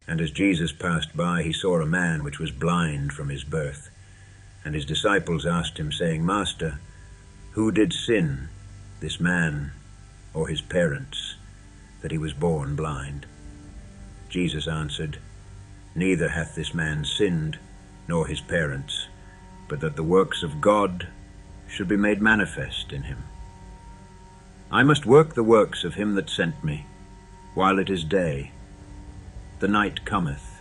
And as Jesus passed by, he saw a man which was blind from his birth. And his disciples asked him, saying, Master, who did sin, this man or his parents, that he was born blind? Jesus answered, Neither hath this man sinned, nor his parents, but that the works of God should be made manifest in him. I must work the works of him that sent me, while it is day. The night cometh,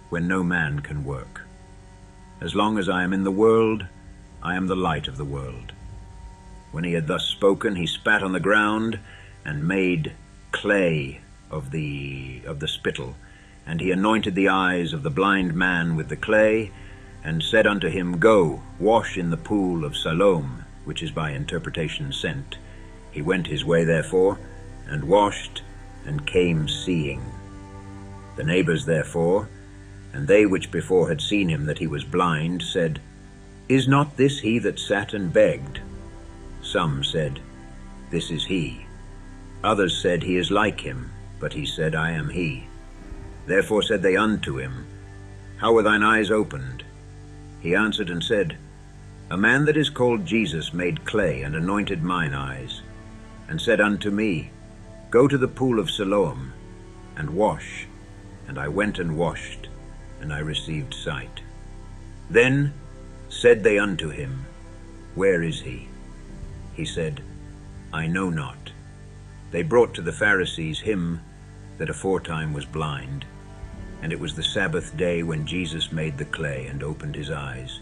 when no man can work. As long as I am in the world, I am the light of the world. When he had thus spoken, he spat on the ground, and made clay of the spittle. And he anointed the eyes of the blind man with the clay, and said unto him, Go, wash in the pool of Siloam, which is by interpretation sent. He went his way therefore, and washed, and came seeing. The neighbors therefore, and they which before had seen him that he was blind, said, Is not this he that sat and begged? Some said, This is he. Others said, He is like him. But he said, I am he. Therefore said they unto him, How were thine eyes opened? He answered and said, A man that is called Jesus made clay, and anointed mine eyes, and said unto me, Go to the pool of Siloam, and wash. And I went and washed, and I received sight. Then said they unto him, Where is he? He said, I know not. They brought to the Pharisees him that aforetime was blind. And it was the Sabbath day when Jesus made the clay and opened his eyes.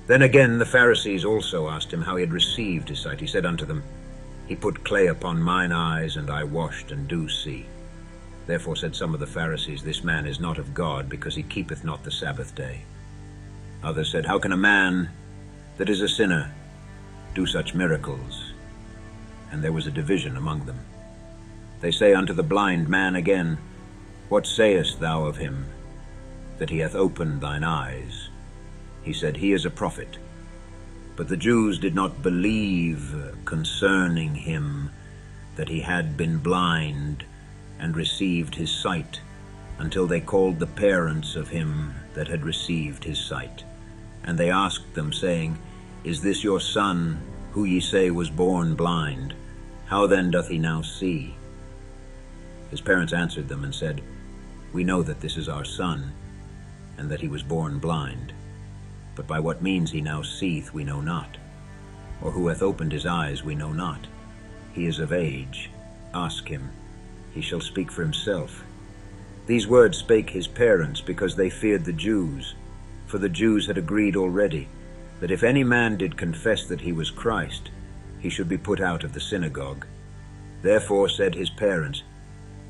Then again the Pharisees also asked him how he had received his sight. He said unto them, He put clay upon mine eyes, and I washed, and do see. Therefore said some of the Pharisees, This man is not of God, because he keepeth not the Sabbath day. Others said, How can a man that is a sinner do such miracles? And there was a division among them. They say unto the blind man again, What sayest thou of him, that he hath opened thine eyes? He said, He is a prophet. But the Jews did not believe concerning him that he had been blind and received his sight, until they called the parents of him that had received his sight. And they asked them, saying, Is this your son, who ye say was born blind? How then doth he now see? His parents answered them and said, We know that this is our son, and that he was born blind. But by what means he now seeth we know not, or who hath opened his eyes we know not. He is of age. Ask him. He shall speak for himself. These words spake his parents, because they feared the Jews. For the Jews had agreed already, that if any man did confess that he was Christ, he should be put out of the synagogue. Therefore said his parents,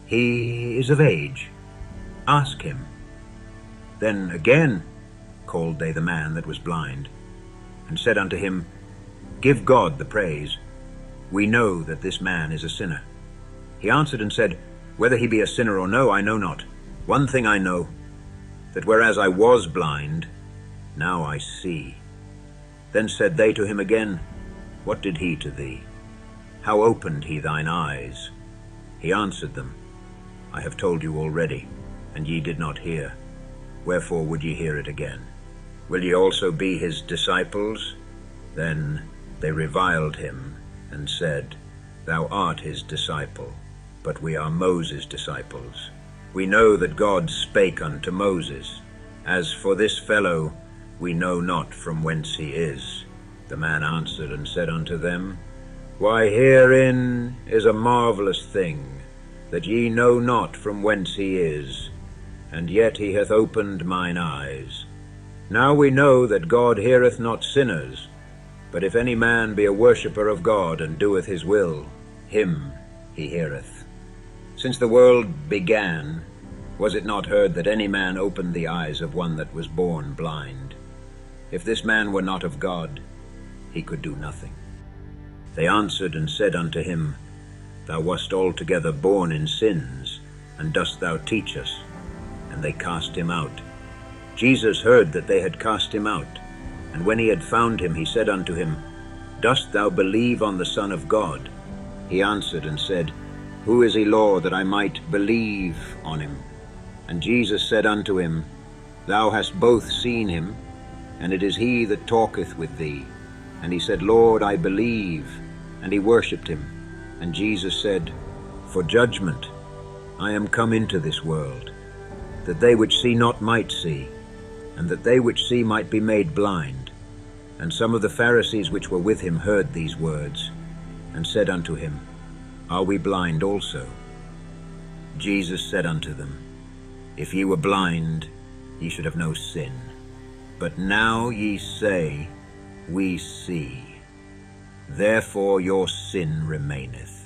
He is of age. Ask him. Then again called they the man that was blind, and said unto him, Give God the praise. We know that this man is a sinner. He answered and said, Whether he be a sinner or no, I know not. One thing I know, that whereas I was blind, now I see. Then said they to him again, What did he to thee? How opened he thine eyes? He answered them, I have told you already, and ye did not hear. Wherefore would ye hear it again? Will ye also be his disciples? Then they reviled him, and said, Thou art his disciple, but we are Moses' disciples. We know that God spake unto Moses. As for this fellow, we know not from whence he is. The man answered and said unto them, Why, herein is a marvelous thing, that ye know not from whence he is, and yet he hath opened mine eyes. Now we know that God heareth not sinners, but if any man be a worshipper of God, and doeth his will, him he heareth. Since the world began, was it not heard that any man opened the eyes of one that was born blind? If this man were not of God, he could do nothing. They answered and said unto him, Thou wast altogether born in sins, and dost thou teach us? And they cast him out. Jesus heard that they had cast him out, and when he had found him, he said unto him, Dost thou believe on the Son of God? He answered and said, Who is he, Lord, that I might believe on him? And Jesus said unto him, Thou hast both seen him, and it is he that talketh with thee. And he said, Lord, I believe. And he worshipped him. And Jesus said, For judgment I am come into this world, that they which see not might see, and that they which see might be made blind. And some of the Pharisees which were with him heard these words, and said unto him, Are we blind also? Jesus said unto them, If ye were blind, ye should have no sin. But now ye say, We see. Therefore your sin remaineth.